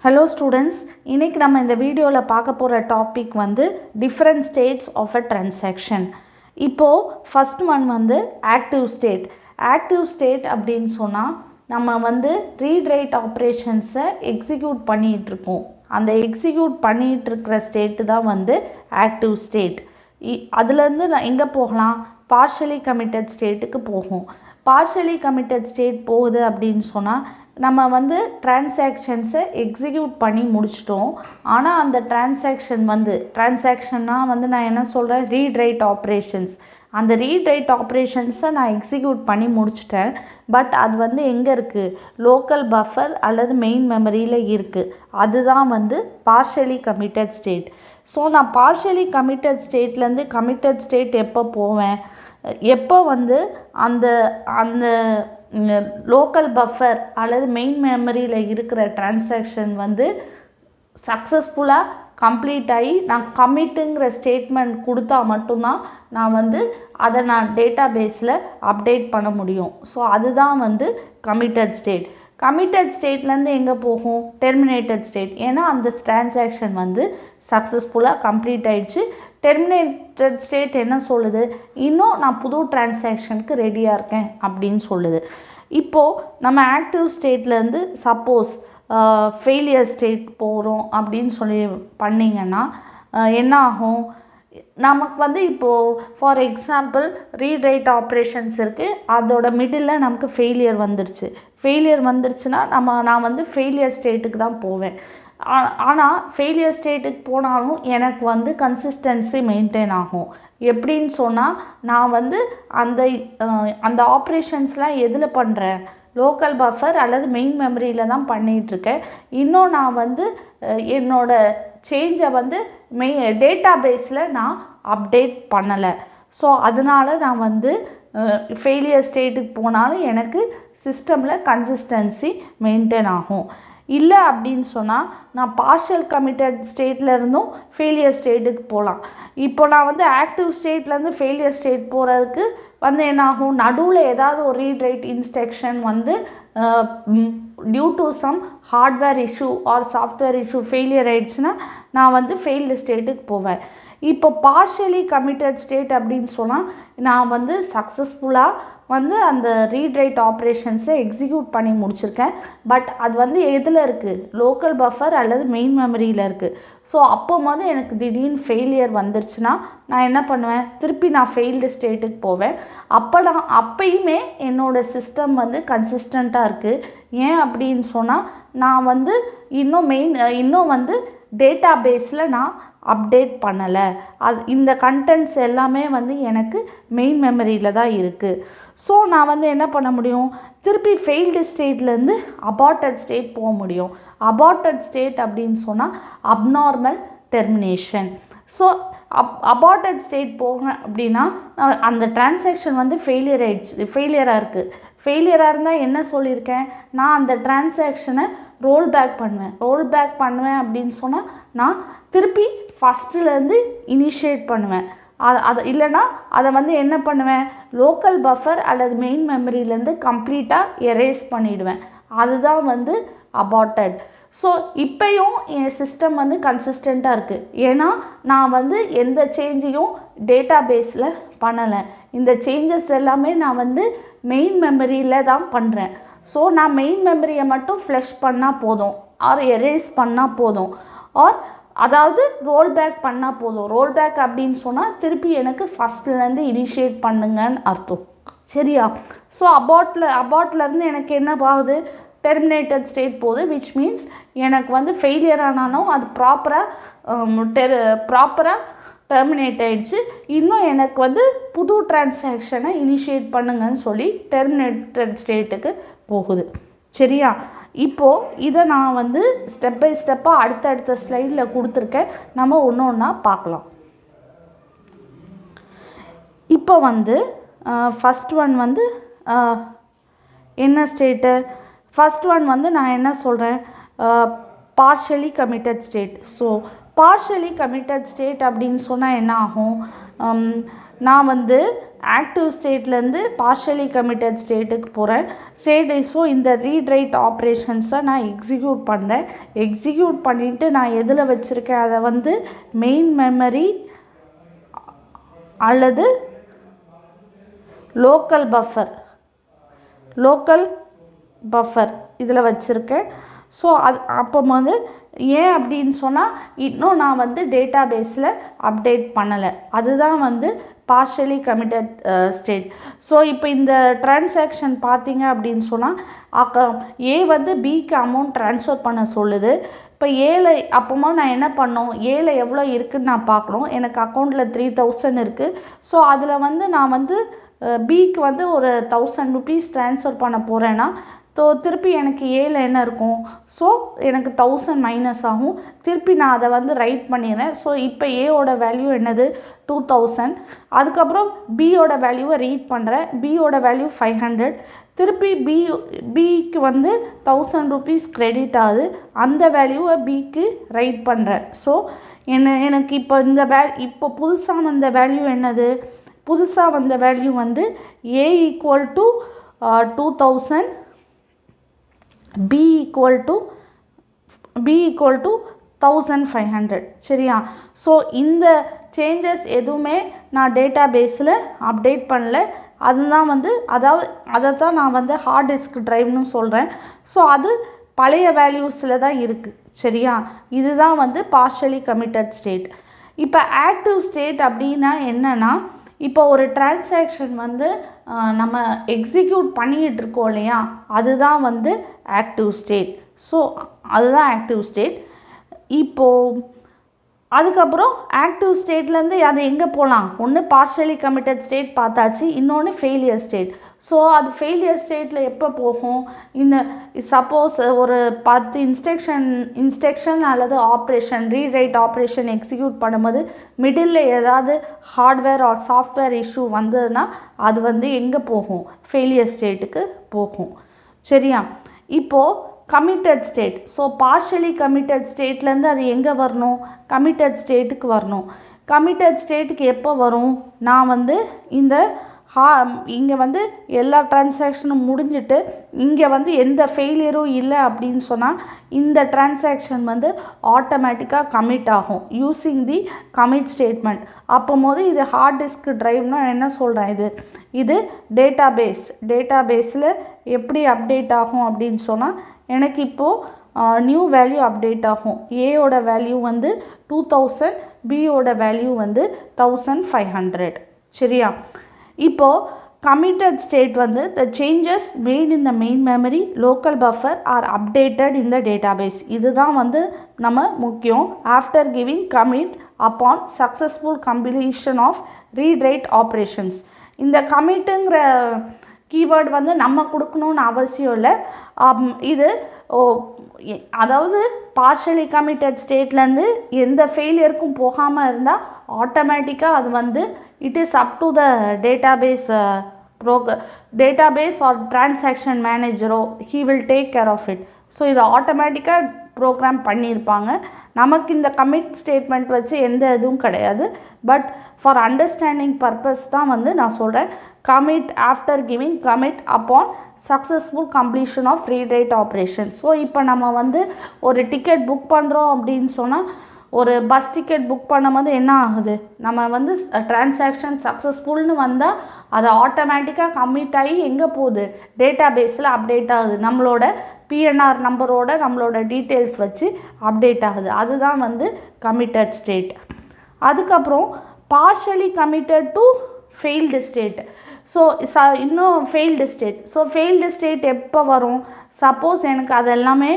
Hello students, இன்னைக்கு நம்ம இந்த வீடியோல பார்க்க போற டாபிக் வந்து different states of a transaction. இப்போ first one வந்து active state. Active state அப்படினு சொன்னா நம்ம வந்து read write operations execute பண்ணிட்டு இருக்கோம். அந்த execute பண்ணிட்டு இருக்கிற ஸ்டேட் தான் வந்து active state. அதுல இருந்து எங்க போகலாம்? partially committed stateக்கு போகும். partially committed state போகுது அப்படினு சொன்னா நம்ம வந்து டிரான்சாக்ஷன்ஸை எக்ஸிக்யூட் பண்ணி முடிச்சிட்டோம். ஆனால் அந்த டிரான்சாக்ஷன்னா வந்து நான் என்ன சொல்கிறேன், ரீட் ரைட் ஆப்ரேஷன்ஸ். அந்த ரீட் ரைட் ஆப்ரேஷன்ஸை நான் எக்ஸிக்யூட் பண்ணி முடிச்சிட்டேன். பட் அது வந்து எங்கே இருக்குது? லோக்கல் பஃபர் அல்லது மெயின் மெமரியில் இருக்குது. அதுதான் வந்து பார்ஷியலி கமிட்டட் ஸ்டேட். ஸோ நான் பார்ஷியலி கமிட்டட் ஸ்டேட்லேருந்து கமிட்டட் ஸ்டேட் எப்போ போவேன்? எப்போ வந்து அந்த அந்த லோக்கல் பஃபர் அல்லது மெயின் மெமரியில் இருக்கிற டிரான்சாக்ஷன் வந்து சக்ஸஸ்ஃபுல்லாக கம்ப்ளீட் ஆகி நான் கமிட்டுங்கிற ஸ்டேட்மெண்ட் கொடுத்தா மட்டும்தான் நான் வந்து அதை நான் டேட்டா பேஸில் அப்டேட் பண்ண முடியும். ஸோ அதுதான் வந்து கமிட்டட் ஸ்டேட். கமிட்டட் ஸ்டேட்லேருந்து எங்கே போகும்? Terminated state. ஏன்னா அந்த டிரான்சாக்ஷன் வந்து சக்ஸஸ்ஃபுல்லாக கம்ப்ளீட் ஆயிடுச்சு. டெர்மினேட்டட் ஸ்டேட் என்ன சொல்லுது? இன்னும் நான் புது டிரான்சாக்ஷனுக்கு ரெடியாக இருக்கேன் அப்படின்னு சொல்லுது. இப்போது நம்ம ஆக்டிவ் ஸ்டேட்லேருந்து சப்போஸ் ஃபெயிலியர் ஸ்டேட் போகிறோம் அப்படின்னு சொல்லி பண்ணிங்கன்னா என்ன ஆகும்? நமக்கு வந்து இப்போது for example read write operations இருக்குது, அதோட மிடில் நமக்கு ஃபெயிலியர் வந்துருச்சுன்னா நான் வந்து ஃபெயிலியர் ஸ்டேட்டுக்கு தான் போவேன். ஆனால் ஃபெயிலியர் ஸ்டேட்டுக்கு போனாலும் எனக்கு வந்து கன்சிஸ்டன்சி மெயின்டைன் ஆகும். எப்படின்னு சொன்னால் நான் வந்து அந்த ஆப்ரேஷன்ஸ்லாம் எதில் பண்ணுறேன்? லோக்கல் பஃபர் அல்லது மெயின் மெமரியில் தான் பண்ணிகிட்ருக்கேன். இன்னும் நான் வந்து என்னோடய சேஞ்சை வந்து டேட்டா பேஸில் நான் அப்டேட் பண்ணலை. ஸோ அதனால் நான் வந்து ஃபெயிலியர் ஸ்டேட்டுக்கு போனாலும் எனக்கு சிஸ்டமில் கன்சிஸ்டன்சி மெயின்டைன் ஆகும். இல்லை அப்படின்னு சொன்னால் நான் பார்ஷியல் கமிட்டட் ஸ்டேட்லேருந்தும் ஃபெயிலியர் ஸ்டேட்டுக்கு போகலாம். இப்போ நான் வந்து ஆக்டிவ் ஸ்டேட்லேருந்து ஃபெயிலியர் ஸ்டேட் போகிறதுக்கு வந்து என்ன ஆகும்? நடுவில் ஏதாவது ஒரு ரீட் ரைட் இன்ஸ்ட்ரக்ஷன் வந்து due to some hardware issue or software issue failure ஆயிடுச்சுன்னா நான் வந்து ஃபெயில்டு ஸ்டேட்டுக்கு போவேன். இப்போ பார்ஷியலி கமிட்டட் ஸ்டேட் அப்படின்னு சொன்னால் நான் வந்து சக்ஸஸ்ஃபுல்லாக வந்து அந்த ரீட் ரைட் ஆப்ரேஷன்ஸை எக்ஸிக்யூட் பண்ணி முடிச்சிருக்கேன். பட் அது வந்து எதில் இருக்குது? லோக்கல் பஃபர் அல்லது மெயின் மெமரியில் இருக்குது. ஸோ அப்போ வந்து எனக்கு திடீர்னு ஃபெயிலியர் வந்துருச்சுன்னா நான் என்ன பண்ணுவேன்? திருப்பி நான் ஃபெயில்டு ஸ்டேட்டுக்கு போவேன். அப்பயுமே என்னோடய சிஸ்டம் வந்து கன்சிஸ்டண்ட்டாக இருக்குது. ஏன் அப்படின்னு சொன்னால் நான் வந்து இன்னும் வந்து டேட்டா பேஸில் நான் அப்டேட் பண்ணலை. இந்த கண்டென்ட்ஸ் எல்லாமே வந்து எனக்கு மெயின் மெமரியில் தான் இருக்குது. ஸோ நான் வந்து என்ன பண்ண முடியும்? திருப்பி ஃபெயில்டு ஸ்டேட்லேருந்து அபார்ட்டட் ஸ்டேட் போக முடியும். அபார்ட்டட் ஸ்டேட் அப்படின்னு சொன்னால் abnormal termination. So aborted state போகிறேன் அப்படின்னா அந்த டிரான்சாக்ஷன் வந்து ஃபெயிலியராக இருக்குது. ஃபெயிலியராக இருந்தால் என்ன சொல்லியிருக்கேன்? நான் அந்த டிரான்சாக்ஷனை ரோல் பேக் பண்ணுவேன் அப்படின்னு சொன்னால் நான் திருப்பி ஃபஸ்ட்டுலேருந்து இனிஷியேட் பண்ணுவேன். அது இல்லைன்னா அதை வந்து என்ன பண்ணுவேன்? லோக்கல் பஃபர் அல்லது மெயின் மெமரியிலேருந்து கம்ப்ளீட்டாக எரேஸ் பண்ணிவிடுவேன். அதுதான் வந்து அபார்ட்டட். ஸோ இப்போயும் என் சிஸ்டம் வந்து கன்சிஸ்டண்ட்டாக இருக்குது. ஏன்னா நான் வந்து எந்த சேஞ்சையும் டேட்டா பேஸில் பண்ணலை. இந்த சேஞ்சஸ் எல்லாமே நான் வந்து மெயின் மெமரியில் தான் பண்ணுறேன். ஸோ நான் மெயின் மெமரியை மட்டும் ஃப்ளஷ் பண்ணால் போதும், ஆர் எரேஸ் பண்ணால் போதும், ஆர் அதாவது ரோல் பேக் பண்ணால் போதும். ரோல் பேக் அப்படின்னு சொன்னால் திருப்பி எனக்கு ஃபஸ்ட்லேருந்து இனிஷியேட் பண்ணுங்கன்னு அர்த்தம். சரியா? ஸோ அபார்ட்லேருந்து எனக்கு என்ன ஆகுது? டெர்மினேட்டட் ஸ்டேட் போகுது. விச் மீன்ஸ் எனக்கு வந்து ஃபெயிலியர் ஆனாலும் அது ப்ராப்பராக டெர்மினேட் ஆகிடுச்சு. இன்னும் எனக்கு வந்து புது டிரான்சாக்ஷனை இனிஷியேட் பண்ணுங்கன்னு சொல்லி டெர்மினேட்டட் ஸ்டேட்டுக்கு போகுது. சரியா? இப்போது இதை நான் வந்து ஸ்டெப் பை ஸ்டெப்பாக அடுத்தடுத்த ஸ்லைடில் கொடுத்துருக்கேன். நம்ம ஒன்று ஒன்றா பார்க்கலாம். இப்போ வந்து ஃபஸ்ட் ஒன் வந்து என்ன ஸ்டேட்டு? ஃபஸ்ட் ஒன் வந்து நான் என்ன சொல்கிறேன்? Partially committed state. So partially committed state அப்படின்னு சொன்னால் என்ன ஆகும்? நான் வந்து ஆக்டிவ் ஸ்டேட்லேருந்து பார்ஷியலி கமிட்டட் ஸ்டேட்டுக்கு போகிறேன். ஸோ இந்த ரீட் ரைட் ஆப்ரேஷன்ஸை நான் எக்ஸிக்யூட் பண்ணுறேன். எக்ஸிக்யூட் பண்ணிவிட்டு நான் எதில் வச்சுருக்கேன், அதை வந்து மெயின் மெமரி அல்லது லோக்கல் பஃபர் இதில் வச்சுருக்கேன். ஸோ அப்போ வந்து ஏன் அப்படின்னு சொன்னால் இன்னும் நான் வந்து டேட்டா பேஸில் அப்டேட் பண்ணலை. அதுதான் வந்து பார்ஷியலி கமிட்டட் ஸ்டேட். ஸோ இப்போ இந்த டிரான்சாக்ஷன் பார்த்தீங்க அப்படின்னு சொன்னால் ஏ வந்து பிக்கு அமௌண்ட் ட்ரான்ஸ்ஃபர் பண்ண சொல்லுது. இப்போ ஏல அப்போமா நான் என்ன பண்ணோம், ஏல எவ்வளோ இருக்குதுன்னு நான் பார்க்கணும். எனக்கு அக்கௌண்ட்டில் 3000 இருக்குது. ஸோ அதில் வந்து நான் வந்து பிக்கு வந்து ஒரு 1000 rupees ட்ரான்ஸ்ஃபர் பண்ண போகிறேன்னா திருப்பி எனக்கு ஏல என்ன இருக்கும், ஸோ எனக்கு 1000 மைனஸ் ஆகும். திருப்பி நான் அதை வந்து ரைட் பண்ணிடுறேன். ஸோ இப்போ ஏவோட வேல்யூ என்னது 2000. அதுக்கப்புறம் பியோட வேல்யூவை ரீட் பண்ணுறேன். பியோட வேல்யூ 500. திருப்பி பிக்கு வந்து 1000 rupees கிரெடிட் ஆகுது. அந்த வேல்யூவை பிக்கு ரைட் பண்ணுறேன். ஸோ எனக்கு இப்போ இப்போ புதுசாக வந்த வேல்யூ என்னது, புதுசாக வந்த வேல்யூ வந்து ஏ equal to 2000, B equal to 1500. சரியா? ஸோ இந்த சேஞ்சஸ் எதுவுமே நான் டேட்டா பேஸில் அப்டேட் பண்ணல. அதுதான் வந்து அதை தான் நான் வந்து ஹார்ட் டிஸ்க் ட்ரைவ்னு சொல்கிறேன். ஸோ அது பழைய வேல்யூஸில் தான் இருக்குது. சரியா? இதுதான் வந்து பார்ஷியலி கமிட்டட் ஸ்டேட். இப்போ ஆக்டிவ் ஸ்டேட் அப்படின்னா என்னென்னா, இப்போ ஒரு டிரான்சாக்ஷன் வந்து நம்ம எக்ஸிக்யூட் பண்ணிக்கிட்டு இருக்கோம் இல்லையா, அதுதான் வந்து ஆக்டிவ் ஸ்டேட். ஸோ அதுதான் ஆக்டிவ் ஸ்டேட். இப்போது அதுக்கப்புறம் ஆக்டிவ் ஸ்டேட்லேருந்து அது எங்கே போகலாம், ஒன்று பார்ஷியலி கமிட்டட் ஸ்டேட் பார்த்தாச்சு, இன்னொன்று ஃபெயிலியர் ஸ்டேட். ஸோ அது ஃபெயிலியர் ஸ்டேட்டில் எப்போ போகும், இந்த சப்போஸ் ஒரு 10 இன்ஸ்ட்ரக்ஷன் அல்லது operation read write operation execute பண்ணும்போது மிடில் ஏதாவது ஹார்ட்வேர் ஆர் சாஃப்ட்வேர் இஷ்யூ வந்ததுன்னா அது வந்து எங்கே போகும், ஃபெயிலியர் ஸ்டேட்டுக்கு போகும். சரியா? இப்போது committed state. So partially committed ஸ்டேட்லேருந்து அது எங்கே வரணும், கமிட்டட் ஸ்டேட்டுக்கு வரணும். கமிட்டட் ஸ்டேட்டுக்கு எப்போ வரும், நான் வந்து இங்கே வந்து எல்லா டிரான்சாக்ஷனும் முடிஞ்சிட்டு இங்கே வந்து எந்த ஃபெயிலியரும் இல்லை அப்படின்னு சொன்னால் இந்த டிரான்சாக்ஷன் வந்து ஆட்டோமேட்டிக்காக கமிட் ஆகும் யூஸிங் தி கமிட் ஸ்டேட்மெண்ட். அப்போது இது ஹார்ட் டிஸ்க் ட்ரைவ்னா என்ன சொல்கிறேன், இது டேட்டா பேஸில் எப்படி அப்டேட் ஆகும் அப்படின்னு சொன்னால் எனக்கு இப்போது நியூ வேல்யூ அப்டேட் ஆகும். ஏயோட வேல்யூ வந்து 2000, பியோட வேல்யூ வந்து 1500. சரியா? இப்போது கமிட்டட் ஸ்டேட் வந்து the changes made in the main memory local buffer are updated in the database. இதுதான் வந்து நம்ம முக்கியம். After giving commit upon successful completion of read write operations. இந்த கமிட்டுங்கிற கீவேர்டு வந்து நம்ம கொடுக்கணும்னு அவசியம் இல்லை. இது அதாவது பார்ஷியலி கமிட்டட் ஸ்டேட்லேருந்து எந்த ஃபெயிலியருக்கும் போகாமல் இருந்தால் ஆட்டோமேட்டிக்காக அது வந்து it is up to the database or transaction manager, he will take care of it. So இதை ஆட்டோமேட்டிக்காக ப்ரோக்ராம் பண்ணியிருப்பாங்க. நமக்கு இந்த கமிட் ஸ்டேட்மெண்ட் வச்சு எந்த இதுவும் கிடையாது. பட் ஃபார் அண்டர்ஸ்டாண்டிங் பர்பஸ் தான் வந்து நான் சொல்கிறேன், commit after giving commit upon successful completion of read write operation. So இப்போ நம்ம வந்து ஒரு டிக்கெட் புக் பண்ணுறோம் அப்படின்னு சொன்னால், ஒரு பஸ் டிக்கெட் புக் பண்ணும்போது என்ன ஆகுது, நம்ம வந்து டிரான்சாக்ஷன் சக்ஸஸ்ஃபுல்னு வந்தால் அது ஆட்டோமேட்டிக்காக கமிட் ஆகி எங்கே போகுது, டேட்டா பேஸில் அப்டேட் ஆகுது. நம்மளோட பிஎன்ஆர் நம்பரோட நம்மளோட டீட்டெயில்ஸ் வச்சு அப்டேட் ஆகுது. அதுதான் வந்து கமிட்டட் ஸ்டேட். அதுக்கப்புறம் partially committed to failed state. So இன்னும் failed state. So failed state எப்போ வரும், சப்போஸ் எனக்கு அது எல்லாமே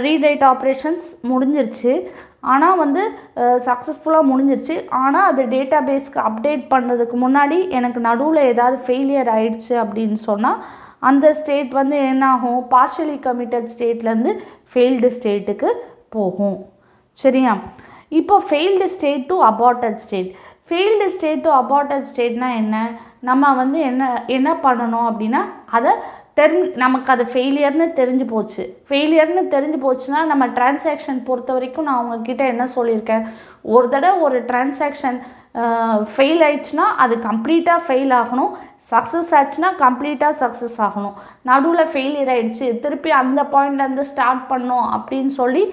ரீட் ரைட் ஆப்ரேஷன்ஸ் முடிஞ்சிருச்சு, ஆனால் வந்து சக்ஸஸ்ஃபுல்லாக முடிஞ்சிருச்சு, ஆனால் அது டேட்டா பேஸ்க்கு அப்டேட் பண்ணுறதுக்கு முன்னாடி எனக்கு நடுவில் ஏதாவது ஃபெயிலியர் ஆயிடுச்சு அப்படின்னு சொன்னால் அந்த ஸ்டேட் வந்து என்னாகும், பார்ஷியலி கமிட்டட் ஸ்டேட்லேருந்து ஃபெயில்டு ஸ்டேட்டுக்கு போகும். சரியா? இப்போ failed state to aborted state. Failed state to aborted ஸ்டேட்னால் என்ன, நம்ம வந்து என்ன பண்ணணும் அப்படின்னா, அதை நமக்கு அது ஃபெயிலியர்னு தெரிஞ்சு போச்சுன்னா நம்ம டிரான்சாக்ஷன் பொறுத்த வரைக்கும் நான் அவங்கக்கிட்ட என்ன சொல்லியிருக்கேன், ஒரு தடவை ஒரு டிரான்சாக்ஷன் ஃபெயில் ஆயிடுச்சுன்னா அது கம்ப்ளீட்டாக ஃபெயில் ஆகணும், சக்ஸஸ் ஆச்சுன்னா கம்ப்ளீட்டாக சக்ஸஸ் ஆகணும். நடுவில் ஃபெயிலியர் ஆகிடுச்சு திருப்பி அந்த பாயிண்ட்லேருந்து ஸ்டார்ட் பண்ணோம் அப்படின்னு சொல்லி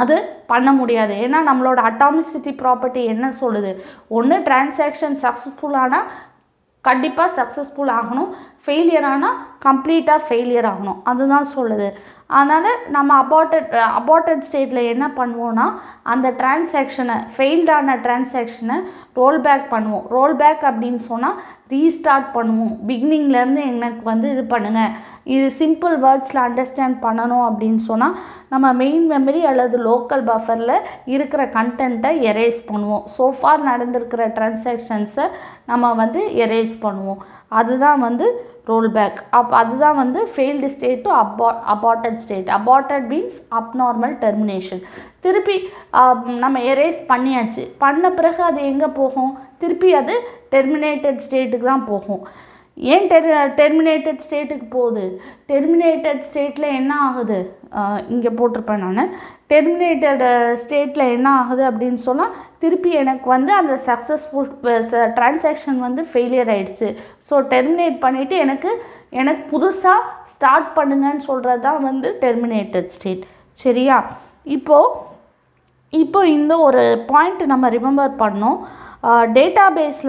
அது பண்ண முடியாது. ஏன்னா நம்மளோட அட்டாமிசிட்டி ப்ராப்பர்ட்டி என்ன சொல்லுது, ஒன்று டிரான்சாக்ஷன் சக்ஸஸ்ஃபுல் ஆனால் கண்டிப்பாக சக்ஸஸ்ஃபுல் ஆகணும், ஃபெயிலியர் ஆனால் கம்ப்ளீட்டாக ஃபெயிலியர் ஆகணும், அதுதான் சொல்லுது. அதனால் நம்ம அபார்ட்டட் ஸ்டேட்டில் என்ன பண்ணுவோன்னா அந்த டிரான்சாக்ஷனை ஃபெயில்டான டிரான்சாக்ஷனை ரோல் பேக் பண்ணுவோம். ரோல் பேக் அப்படின்னு சொன்னால் ரீஸ்டார்ட் பண்ணுவோம், பிகினிங்லேருந்து எனக்கு இது பண்ணுங்கள். இது சிம்பிள் வேர்ட்ஸில் அண்டர்ஸ்டாண்ட் பண்ணணும் அப்படின்னு சொன்னால் நம்ம மெயின் மெமரி அல்லது லோக்கல் பஃபரில் இருக்கிற கண்டென்ட்டை எரேஸ் பண்ணுவோம். சோஃபார் நடந்திருக்கிற டிரான்சாக்ஷன்ஸை நம்ம எரேஸ் பண்ணுவோம். அதுதான் ரோல் பேக். அதுதான் failed state to aborted state. Aborted means abnormal termination. திருப்பி நம்ம எரேஸ் பண்ணியாச்சு, பண்ண பிறகு அது எங்கே போகும், திருப்பி அது டெர்மினேட்டட் ஸ்டேட்டுக்கு தான் போகும். ஏன் டெர்மினேட்டட் ஸ்டேட்டுக்கு போகுது, டெர்மினேட்டட் ஸ்டேட்டில் என்ன ஆகுது, இங்கே போட்டிருப்பேன் நான். டெர்மினேட்டட் ஸ்டேட்டில் என்ன ஆகுது அப்படின்னு சொன்னால் திருப்பி எனக்கு அந்த சக்ஸஸ்ஃபுல் டிரான்சாக்ஷன் ஃபெயிலியர் ஆகிடுச்சு. ஸோ டெர்மினேட் பண்ணிவிட்டு எனக்கு புதுசாக ஸ்டார்ட் பண்ணுங்கன்னு சொல்கிறது தான் டெர்மினேட்டட் ஸ்டேட். சரியா? இப்போ இந்த ஒரு பாயிண்ட் நம்ம ரிமெம்பர் பண்ணோம். டேட்டாபேஸ்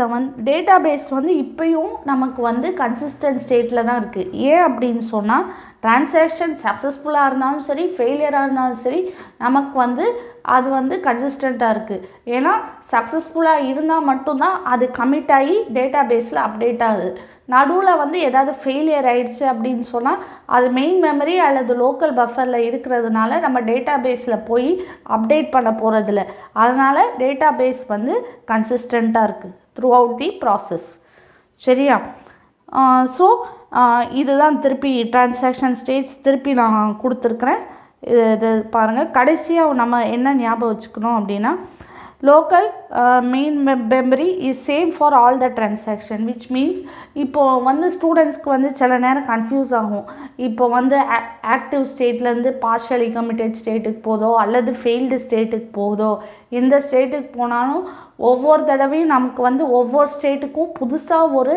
இப்போயும் நமக்கு கன்சிஸ்டன்ட் ஸ்டேட்டில் தான் இருக்குது. ஏன் அப்படின்னு சொன்னால் டிரான்சாக்ஷன் சக்ஸஸ்ஃபுல்லாக இருந்தாலும் சரி ஃபெயிலியராக இருந்தாலும் சரி நமக்கு அது கன்சிஸ்டண்ட்டாக இருக்குது. ஏன்னா சக்ஸஸ்ஃபுல்லாக இருந்தால் மட்டும்தான் அது கமிட் ஆகி டேட்டாபேஸில் அப்டேட் ஆகுது. நடுவில் ஏதாவது ஃபெயிலியர் ஆகிடுச்சு அப்படின்னு சொன்னால் அது மெயின் மெமரி அல்லது லோக்கல் பஃபரில் இருக்கிறதுனால நம்ம டேட்டாபேஸில் போய் அப்டேட் பண்ண போகிறதில்ல. அதனால் டேட்டாபேஸ் கன்சிஸ்டண்ட்டாக இருக்குது த்ரூ அவுட் தி ப்ராசஸ். சரியா? ஸோ இதுதான் திருப்பி டிரான்சாக்ஷன் ஸ்டேட்ஸ் திருப்பி நான் கொடுத்துருக்குறேன். இது பாருங்கள். கடைசியாக நம்ம என்ன ஞாபகம் வச்சுக்கணும் அப்படின்னா local main memory is same for all the transaction, which means இப்போது ஸ்டூடெண்ட்ஸ்க்கு சில நேரம் கன்ஃபியூஸ் ஆகும். இப்போ ஆக்டிவ் ஸ்டேட்லேருந்து பார்ஷியலி கமிட்டட் ஸ்டேட்டுக்கு போதோ அல்லது ஃபெயில்டு ஸ்டேட்டுக்கு போதோ, எந்த ஸ்டேட்டுக்கு போனாலும் ஒவ்வொரு தடவையும் நமக்கு ஒவ்வொரு ஸ்டேட்டுக்கும் புதுசாக ஒரு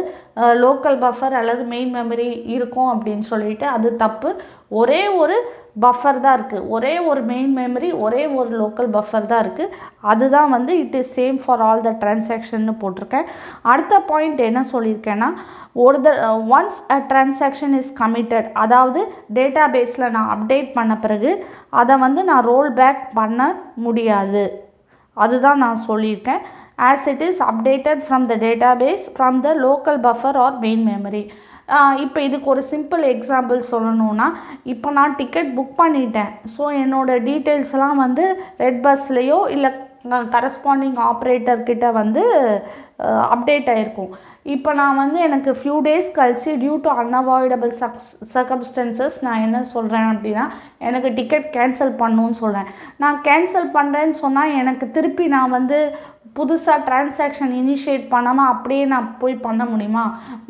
லோக்கல் பஃபர் அல்லது மெயின் மெமரி இருக்கும் அப்படின்னு சொல்லிட்டு அது தப்பு. ஒரே ஒரு பஃபர் தான் இருக்குது, ஒரே ஒரு மெயின் மெமரி, ஒரே ஒரு லோக்கல் பஃபர் தான் இருக்குது. அதுதான் it is same for all the டிரான்சாக்ஷன்னு போட்டிருக்கேன். அடுத்த பாயிண்ட் என்ன சொல்லியிருக்கேன்னா once a transaction is committed, அதாவது டேட்டா பேஸில் நான் அப்டேட் பண்ண பிறகு அதை நான் ரோல் பேக் பண்ண முடியாது. அதுதான் நான் சொல்லியிருக்கேன். as it is updated from the database from the local buffer or main memory. இப்போ இதுக்கு ஒரு சிம்பிள் எக்ஸாம்பிள் சொல்லணுன்னா, இப்போ நான் டிக்கெட் புக் பண்ணிட்டேன். ஸோ என்னோடய டீட்டெயில்ஸ்லாம் ரெட் பஸ்லேயோ இல்லை கரஸ்பாண்டிங் ஆப்ரேட்டர்கிட்ட அப்டேட் ஆகிருக்கும். இப்போ நான் எனக்கு ஃபியூ டேஸ் கழிச்சு டியூ டு அன்அவாய்டபிள் சர்க்கம்ஸ்டன்சஸ் நான் என்ன சொல்கிறேன் அப்படின்னா எனக்கு டிக்கெட் கேன்சல் பண்ணணும்னு சொல்கிறேன். நான் கேன்சல் பண்ணுறேன்னு சொன்னால் எனக்கு திருப்பி நான் புதுசாக டிரான்சாக்ஷன் இனிஷியேட் பண்ணாமல் அப்படியே நான் போய் பண்ண முடியுமா?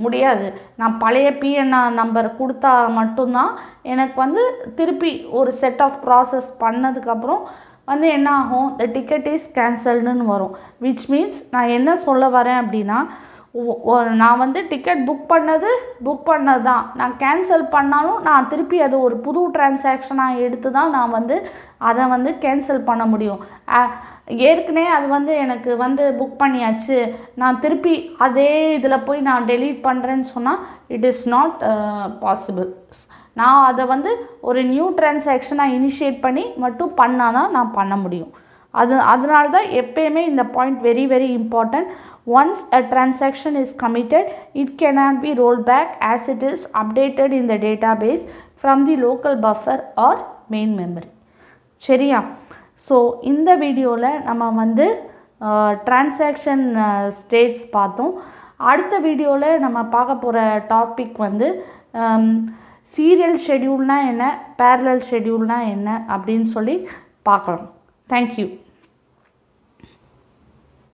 முடியாது. நான் பழைய பிஎன்ஆர் நம்பர் கொடுத்தா மட்டும்தான் எனக்கு திருப்பி ஒரு செட் ஆஃப் ப்ராசஸ் பண்ணதுக்கப்புறம் என்ன ஆகும், த டிக்கெட் இஸ் கேன்சல்டுன்னு வரும். விச் மீன்ஸ் நான் என்ன சொல்ல வரேன் அப்படின்னா நான் டிக்கெட் புக் பண்ணது தான், நான் கேன்சல் பண்ணாலும் நான் திருப்பி அது ஒரு புது டிரான்சாக்ஷனாக எடுத்து தான் நான் அதை கேன்சல் பண்ண முடியும். ஏற்கனவே அது எனக்கு புக் பண்ணியாச்சு, நான் திருப்பி அதே இதில் போய் நான் டெலீட் பண்ணுறேன்னு சொன்னால் இட் இஸ் நாட் பாசிபிள். நான் அதை ஒரு நியூ டிரான்சாக்ஷனாக இனிஷியேட் பண்ணி மட்டும் பண்ணால் தான் நான் பண்ண முடியும். அதனால தான் எப்பயுமே இந்த point very very important. Once a transaction is committed, it cannot be rolled back as it is updated in the database from the local buffer or main memory. சரியா? ஸோ இந்த வீடியோவில் நம்ம டிரான்சாக்ஷன் ஸ்டேட்ஸ் பார்த்தோம். அடுத்த வீடியோவில் நம்ம பார்க்க போகிற டாபிக் சீரியல் ஷெட்யூல்னால் என்ன, பேரலல் ஷெட்யூல்னால் என்ன அப்படின்னு சொல்லி பார்க்கலாம். தேங்க்யூ.